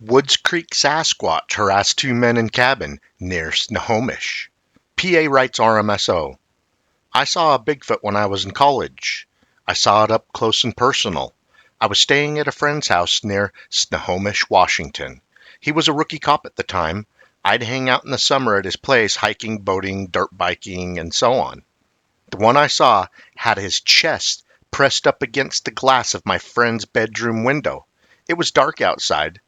Woods Creek Sasquatch harassed two men in cabin near Snohomish. PA writes RMSO. I saw a Bigfoot when I was in college. I saw it up close and personal. I was staying at a friend's house near Snohomish, Washington. He was a rookie cop at the time. I'd hang out in the summer at his place hiking, boating, dirt biking, and so on. The one I saw had his chest pressed up against the glass of my friend's bedroom window. It was dark outside.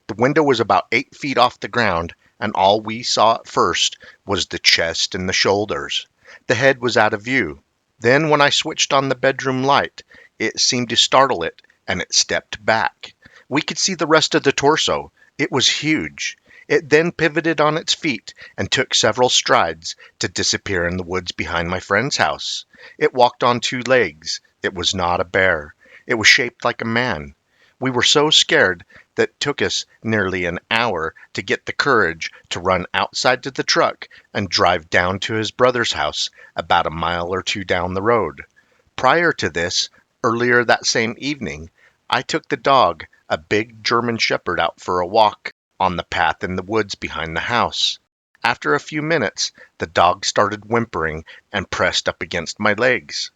The window was about 8 feet off the ground, and all we saw at first was the chest and the shoulders. The head was out of view. Then, when I switched on the bedroom light, it seemed to startle it, and it stepped back. We could see the rest of the torso. It was huge. It then pivoted on its feet and took several strides to disappear in the woods behind my friend's house. It walked on two legs. It was not a bear. It was shaped like a man. We were so scared that it took us nearly an hour to get the courage to run outside to the truck and drive down to his brother's house about a mile or two down the road. Prior to this, earlier that same evening, I took the dog, a big German shepherd, out for a walk on the path in the woods behind the house. After a few minutes, the dog started whimpering and pressed up against my legs.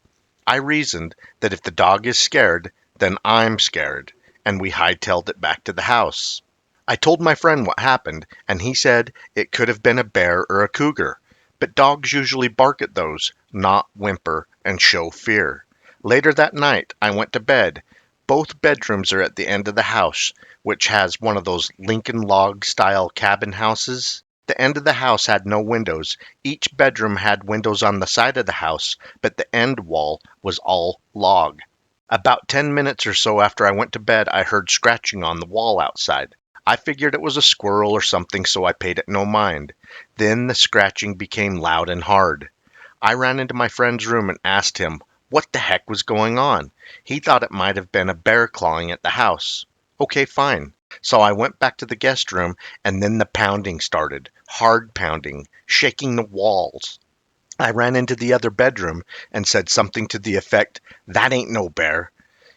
I reasoned that if the dog is scared, then I'm scared, and we hightailed it back to the house. I told my friend what happened, and he said it could have been a bear or a cougar, but dogs usually bark at those, not whimper and show fear. Later that night, I went to bed. Both bedrooms are at the end of the house, which has one of those Lincoln log-style cabin houses. The end of the house had no windows. Each bedroom had windows on the side of the house, but the end wall was all log. About 10 minutes or so after I went to bed, I heard scratching on the wall outside. I figured it was a squirrel or something, so I paid it no mind. Then the scratching became loud and hard. I ran into my friend's room and asked him what the heck was going on. He thought it might have been a bear clawing at the house. Okay, fine. So I went back to the guest room, and then the pounding started. Hard pounding, shaking the walls. I ran into the other bedroom and said something to the effect, "That ain't no bear."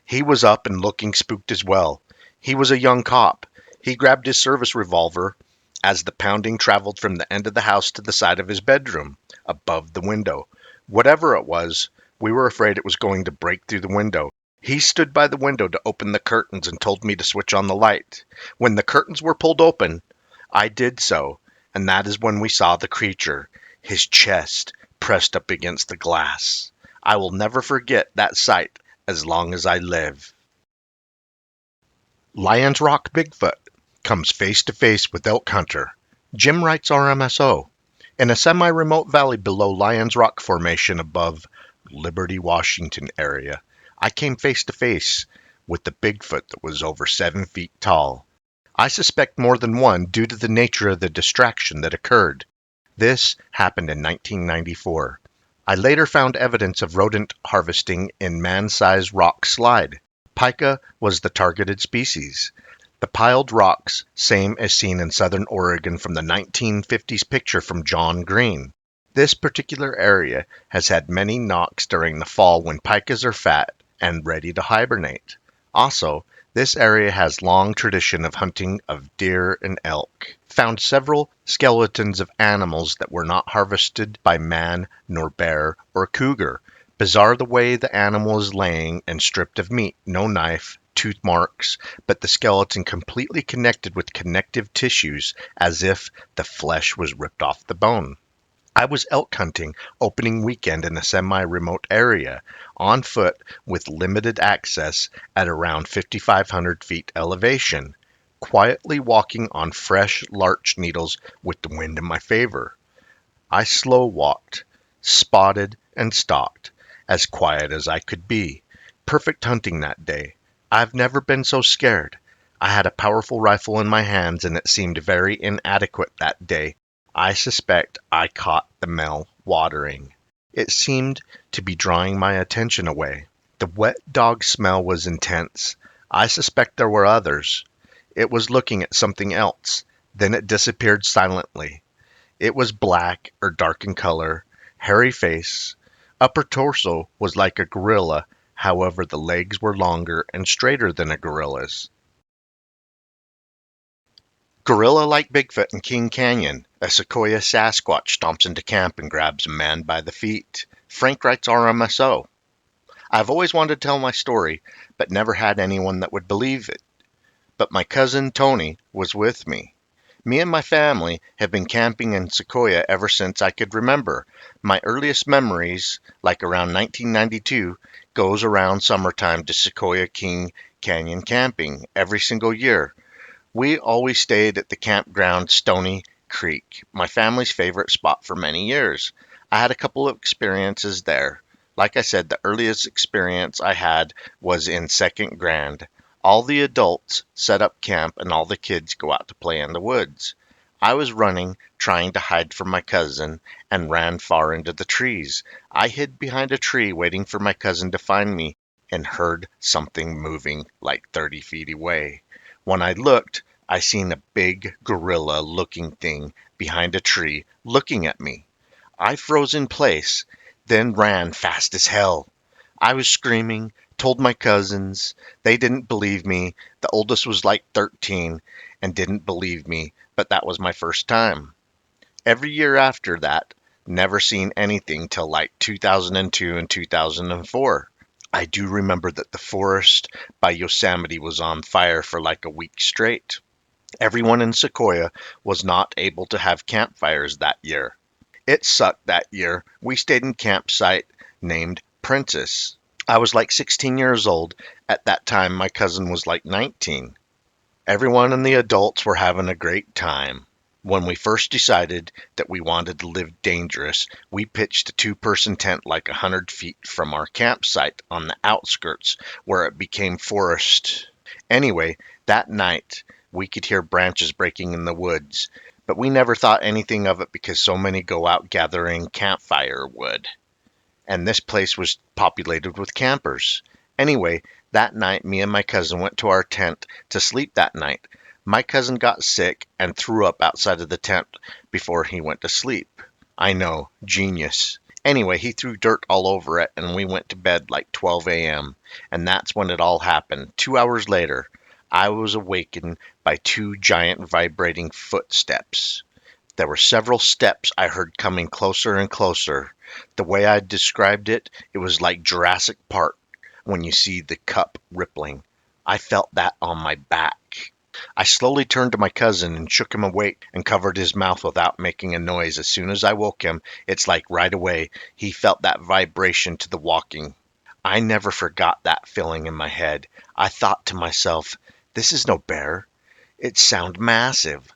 He was up and looking spooked as well. He was a young cop. He grabbed his service revolver as the pounding traveled from the end of the house to the side of his bedroom, above the window. Whatever it was, we were afraid it was going to break through the window. He stood by the window to open the curtains and told me to switch on the light. When the curtains were pulled open, I did so, and that is when we saw the creature, his chest pressed up against the glass. I will never forget that sight as long as I live. Lions Rock Bigfoot comes face to face with elk hunter. Jim writes RMSO. In a semi-remote valley below Lions Rock Formation above Liberty, Washington area, I came face to face with the Bigfoot that was over 7 feet tall. I suspect more than one due to the nature of the distraction that occurred. This happened in 1994. I later found evidence of rodent harvesting in man-sized rock slide. Pika was the targeted species. The piled rocks, same as seen in southern Oregon from the 1950s picture from John Green. This particular area has had many knocks during the fall when pikas are fat and ready to hibernate. Also, this area has long tradition of hunting of deer and elk. Found several skeletons of animals that were not harvested by man nor bear or cougar. Bizarre the way the animal is laying and stripped of meat, no knife, tooth marks, but the skeleton completely connected with connective tissues as if the flesh was ripped off the bone. I was elk hunting opening weekend in a semi-remote area, on foot with limited access at around 5,500 feet elevation, quietly walking on fresh larch needles with the wind in my favor. I slow walked, spotted and stalked, as quiet as I could be. Perfect hunting that day. I've never been so scared. I had a powerful rifle in my hands and it seemed very inadequate that day. I suspect I caught the male watering. It seemed to be drawing my attention away. The wet dog smell was intense. I suspect there were others. It was looking at something else. Then it disappeared silently. It was black or dark in color, hairy face. Upper torso was like a gorilla, however the legs were longer and straighter than a gorilla's. Gorilla like Bigfoot in King Canyon. A Sequoia Sasquatch stomps into camp and grabs a man by the feet. Frank writes RMSO. I've always wanted to tell my story, but never had anyone that would believe it. But my cousin Tony was with me. Me and my family have been camping in Sequoia ever since I could remember. My earliest memories, like around 1992, goes around summertime to Sequoia King Canyon camping every single year. We always stayed at the campground Stony Creek, my family's favorite spot for many years. I had a couple of experiences there. Like I said, the earliest experience I had was in second grade. All the adults set up camp and all the kids go out to play in the woods. I was running, trying to hide from my cousin, and ran far into the trees. I hid behind a tree waiting for my cousin to find me and heard something moving like 30 feet away. When I looked, I seen a big gorilla looking thing behind a tree looking at me. I froze in place, then ran fast as hell. I was screaming, told my cousins. They didn't believe me. The oldest was like 13 and didn't believe me, but that was my first time. Every year after that, never seen anything till like 2002 and 2004. I do remember that the forest by Yosemite was on fire for like a week straight. Everyone in Sequoia was not able to have campfires that year. It sucked that year. We stayed in campsite named Princess. I was like 16 years old. At that time, my cousin was like 19. Everyone and the adults were having a great time. When we first decided that we wanted to live dangerous, we pitched a two-person tent like 100 feet from our campsite on the outskirts where it became forest. Anyway, that night we could hear branches breaking in the woods, but we never thought anything of it because so many go out gathering campfire wood. And this place was populated with campers. Anyway, that night me and my cousin went to our tent to sleep that night. My cousin got sick and threw up outside of the tent before he went to sleep. I know, genius. Anyway, he threw dirt all over it and we went to bed like 12 a.m. And that's when it all happened. 2 hours later, I was awakened by two giant vibrating footsteps. There were several steps I heard coming closer and closer. The way I described it, it was like Jurassic Park when you see the cup rippling. I felt that on my back. I slowly turned to my cousin and shook him awake and covered his mouth without making a noise. As soon as I woke him, it's like right away he felt that vibration to the walking. I never forgot that feeling in my head. I thought to myself, this is no bear. It sounds massive.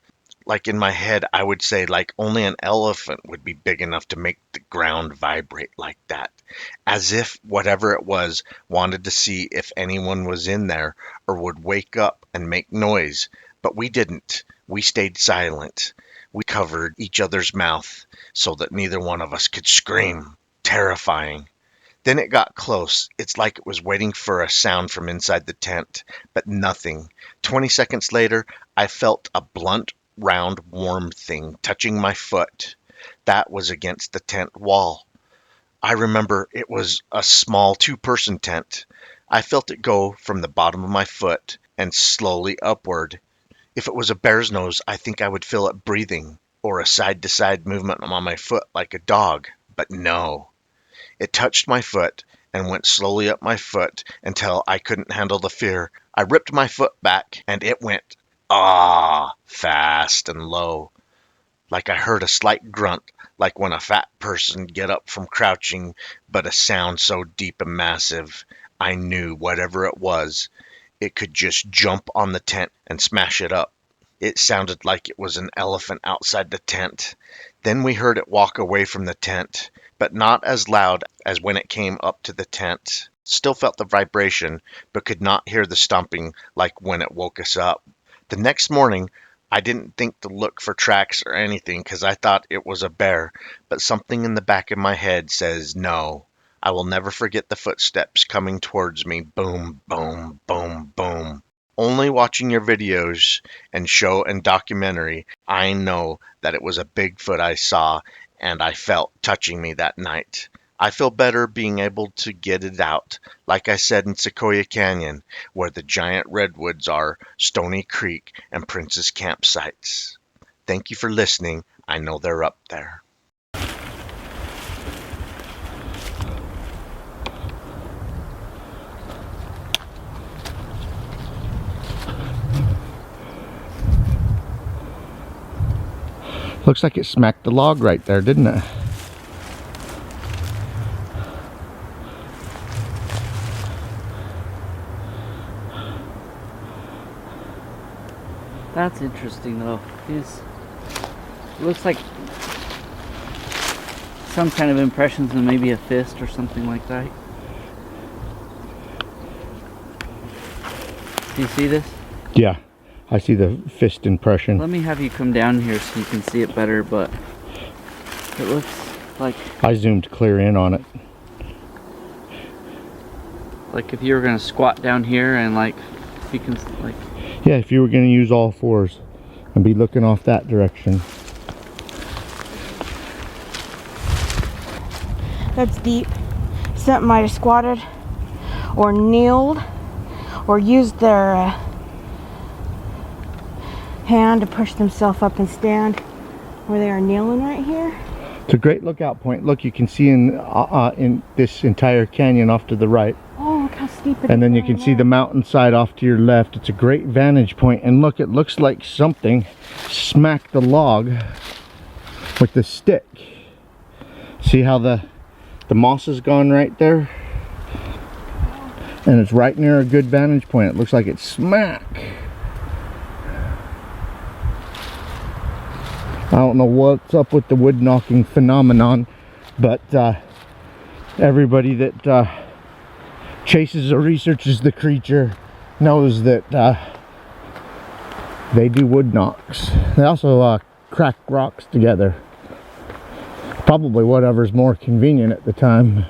Like in my head, I would say like only an elephant would be big enough to make the ground vibrate like that. As if whatever it was wanted to see if anyone was in there or would wake up and make noise. But we didn't. We stayed silent. We covered each other's mouth so that neither one of us could scream. Terrifying. Then it got close. It's like it was waiting for a sound from inside the tent, but nothing. 20 seconds later, I felt a blunt, round, warm thing touching my foot. That was against the tent wall. I remember it was a small two-person tent. I felt it go from the bottom of my foot and slowly upward. If it was a bear's nose, I think I would feel it breathing, or a side-to-side movement on my foot like a dog. But no. It touched my foot and went slowly up my foot until I couldn't handle the fear. I ripped my foot back and it went, ah, fast and low. Like I heard a slight grunt, like when a fat person get up from crouching, but a sound so deep and massive, I knew whatever it was, it could just jump on the tent and smash it up. It sounded like it was an elephant outside the tent. Then we heard it walk away from the tent, but not as loud as when it came up to the tent. Still felt the vibration, but could not hear the stomping like when it woke us up. The next morning, I didn't think to look for tracks or anything because I thought it was a bear, but something in the back of my head says no. I will never forget the footsteps coming towards me. Boom, boom, boom, boom. Only watching your videos and show and documentary, I know that it was a Bigfoot I saw and I felt touching me that night. I feel better being able to get it out, like I said in Sequoia Canyon, where the giant redwoods are, Stony Creek, and Princess campsites. Thank you for listening. I know they're up there. Looks like it smacked the log right there, didn't it? That's interesting though. It looks like some kind of impressions and maybe a fist or something like that. Do you see this? Yeah, I see the fist impression. Let me have you come down here so you can see it better, but it looks like... I zoomed clear in on it. Like if you were gonna squat down here and like, you can like... Yeah, if you were going to use all fours and be looking off that direction. That's deep. Something might have squatted or kneeled or used their hand to push themselves up and stand where they are kneeling right here. It's a great lookout point. Look, you can see in this entire canyon off to the right. Oh, look how steep it is. And then you can see the mountainside off to your left. It's a great vantage point. And look, it looks like something smacked the log with the stick. See how the moss has gone right there? And it's right near a good vantage point. It looks like it's smack. I don't know what's up with the wood knocking phenomenon, but everybody that chases or researches the creature knows that they do wood knocks. They also crack rocks together. Probably whatever's more convenient at the time.